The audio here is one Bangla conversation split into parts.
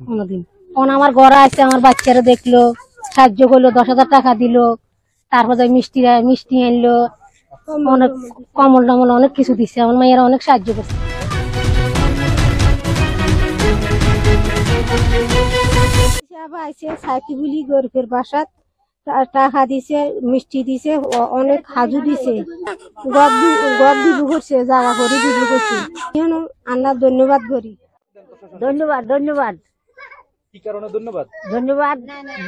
কোনোদিন আমার ঘরে আসছে, আমার বাচ্চারা দেখলো, সাহায্য করলো, 10,000 টাকা দিল, তারপরে মিষ্টি আনলো, অনেক কমল টমল অনেক কিছু দিচ্ছে, আমার মায়েরা অনেক সাহায্য করছে। গরিবের বাসাত টাকা দিছে, মিষ্টি দিছে, অনেক হাজু দিছে, গপ বিলু করছে, জায়গা করে বিলু করছে। আল্লাহ ধন্যবাদ করি। ধন্যবাদ ধন্যবাদ কি কারণে ধন্যবাদ? ধন্যবাদ।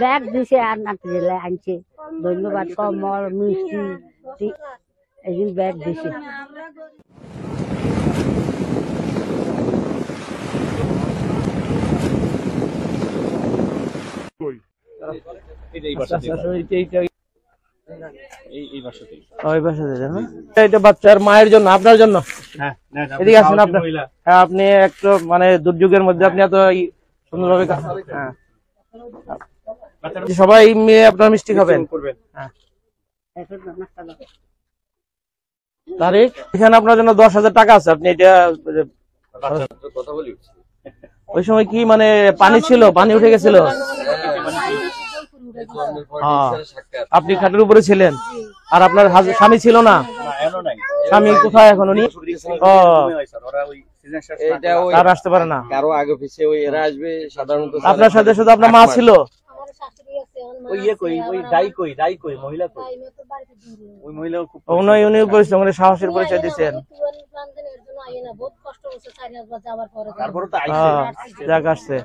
ব্যাগ দিছে আর নাতি আনছে, ধন্যবাদ। কমল মিষ্টি এই ব্যাগ দিছে। বাচ্চার মায়ের জন্য, আপনার জন্য। এদিকে আসেন, আপনি একটু মানে দুর্যোগের মধ্যে আপনি এত সুন্দরভাবে সবাই মেয়ে আপনার মিষ্টি খাবেন। তারিখ এখানে আপনার জন্য 10,000 টাকা আছে, আপনি এটা ওই সময় কি মানে পানি ছিল, পানি উঠে গেছিল, আপনি খাটের উপরে ছিলেন, আর আপনার স্বামী ছিল না? স্বামী কোথায় এখন? উনি আর আসতে পারে না। কারো আগে পিছিয়ে ওই এরা আসবে সাধারণত। আপনার সাথে শুধু আপনার মা ছিল? উনি পরিশ্রম করে সাহসের পরিচয় দিচ্ছেন। যাক আসছে।